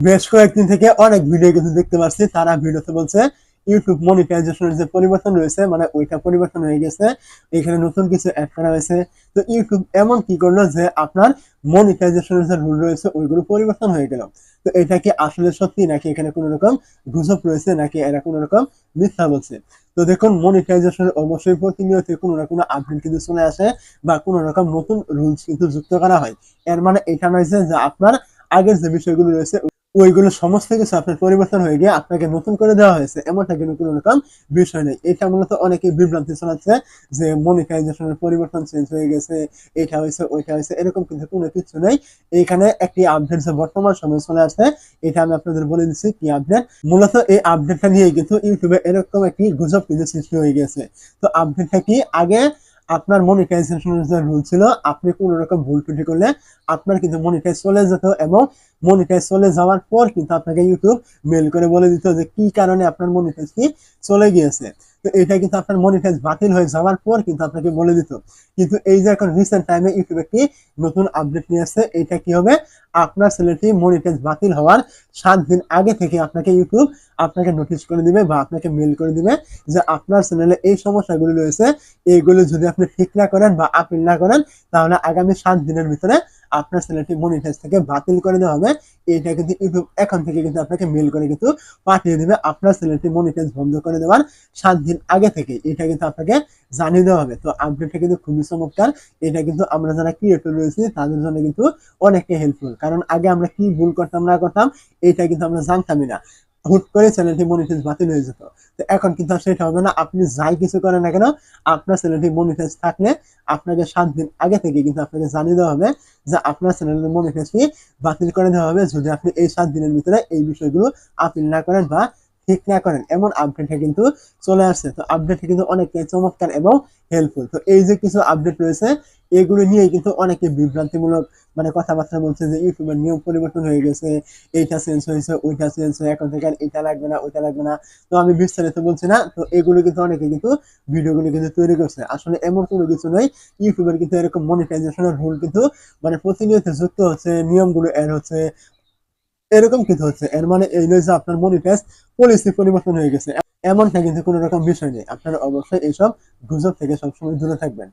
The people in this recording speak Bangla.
বেশ কয়েকদিন থেকে অনেক ভিডিও কিন্তু দেখতে পাচ্ছি, তারা ভিডিওতে বলছে ইউটিউব মনিটাইজেশনের যে পরিবর্তন রয়েছে, মানে ওইটা পরিবর্তন হয়ে গেছে, এখানে নতুন কিছু অ্যাড করা হয়েছে। তো ইউটিউব এমন কি করলো যে আপনার মনিটাইজেশনের যে রুল রয়েছে ওইগুলো পরিবর্তন হয়ে গেল। তো এটা কি আসলে সত্যি, নাকি এখানে কোনো রকম গুজব রয়েছে, নাকি এরা কোনো রকম মিথ্যা বলছে? তো দেখুন, মনিটাইজেশন অবশ্যই প্রতিনিয়ত কোনো না কোনো আপডেট কিন্তু চলে আসে, বা কোনো রকম নতুন রুলস কিন্তু যুক্ত করা হয়। এর মানে এটা নয় যে আপনার আগের যে বিষয়গুলো রয়েছে ওইগুলো সমস্ত কিছু আপনার পরিবর্তন হয়ে গিয়ে আপনাকে নতুন করে দেওয়া হয়েছে, এমনটা কিন্তু কোনো রকম বিষয় নেই। এটা মূলত অনেকে বিভ্রান্তি ছড়াচ্ছে যে মনিটাইজেশনের পরিবর্তন চেঞ্জ হয়ে গেছে, এটা হয়েছে ওইটা হয়েছে, এরকম কিন্তু কোনো কিছু নেই। এইখানে একটি আপডেট যে বর্তমান সময়ে চলে আসছে, এটা আমি আপনাদের বলে দিচ্ছি কি আপডেট। মূলত এই আপডেটটা নিয়ে কিন্তু ইউটিউবে এরকম একটি গুজব কিন্তু সৃষ্টি হয়ে গেছে। তো আপডেটটা কি, আগে আপনার মনিটাইজেশনের যে রুল ছিল, আপনি কোনো রকম ভুল ত্রুটি করলে আপনার কিন্তু মনিটাইজ চলে যেত, এবং মনিটাইজ চলে যাওয়ার পর কিন্তু আপনাকে ইউটিউব মেল করে বলে দিত যে কি কারণে আপনার মনিটাইজ কি চলে গিয়েছে। তো এটা কিন্তু আপনার মনিটাইজ বাতিল হয়ে যাওয়ার পর কিন্তু আপনাকে বলে দিত। কিন্তু এই যে এখন রিসেন্ট টাইমে ইউটিউব একটি নতুন আপডেট নিয়ে আসছে, এটা কি হবে, আপনার চ্যানেলটি মনিটাইজ বাতিল হওয়ার 7 দিন আগে থেকে আপনাকে ইউটিউব আপনাকে নোটিশ করে দিবে, বা আপনাকে মেল করে দিবে যে আপনার চ্যানেলে এই সমস্যাগুলো রয়েছে, এইগুলো যদি আপনি ঠিক না করেন বা আপিল না করেন, তাহলে আগামী 7 দিনের ভিতরে আপনার চ্যানেলটি মনিটাইজ থেকে বাতিল করে দেওয়া হবে। এটা কিন্তু ইউটিউব এখন থেকে কিন্তু আপনাকে মেল করে কিন্তু পাঠিয়ে দেবে আপনার চ্যানেলটি মনিটাইজ বন্ধ করে দেওয়ার 7 দিন আগে থেকে। এটা কিন্তু আপনাকে জানিয়ে দেওয়া হবে। তো আপডেটটা কিন্তু খুবই চমৎকার। এটা কিন্তু আমরা যারা ক্রিয়েটর রয়েছি তাদের জন্য কিন্তু অনেকটা হেল্পফুল, কারণ আগে আমরা কি ভুল করতাম না করতাম এটা কিন্তু আমরা জানতামই না। হুট করে চ্যানেলটি মনিটাইজ বাতিল হয়ে যেত। তো এখন কিন্তু আর সেটা হবে না। আপনি যাই কিছু করেন না কেন, আপনার চ্যানেলটি মনিটাইজ থাকলে আপনাকে 7 দিন আগে থেকে কিন্তু আপনাকে জানিয়ে দেওয়া হবে যে আপনার চ্যানেলের মনিটাইজটি বাতিল করে দেওয়া হবে, যদি আপনি এই 7 দিনের ভিতরে এই বিষয়গুলো আপিল না করেন বা ঠিক না করেন। এমন আপডেটটা কিন্তু চলে আসছে। তো আপডেটটা কিন্তু অনেকটাই চমৎকার এবং হেল্পফুল। তো এই যে কিছু আপডেট রয়েছে, এগুলো নিয়ে কিন্তু অনেকে বিভ্রান্তিমূলক মানে কথাবার্তা বলছে যে ইউটিউবের নিয়ম পরিবর্তন হয়ে গেছে, এইটা চেঞ্জ হয়েছে, ওইটা চেঞ্জ হয়ে এখন থেকে আর এটা লাগবে না, ওইটা লাগবে না। তো আমি বিস্তারিত বলছি না। তো এগুলো কিন্তু অনেকে কিন্তু ভিডিওগুলো কিন্তু তৈরি করছে। আসলে এমন কোনো কিছু নয়। ইউটিউবের কিন্তু এরকম মনিটাইজেশনের রুল কিন্তু মানে প্রতিনিয়ত যুক্ত হচ্ছে, নিয়মগুলো এড হচ্ছে, এরকম কিছু হচ্ছে। এর মানে এই নয় যে আপনার মনিটাইজ পলিসি পরিবর্তন হয়ে গেছে, এমনটা কিন্তু কোনো রকম বিষয় নেই। আপনারা অবশ্যই এইসব গুজব থেকে সবসময় দূরে থাকবেন।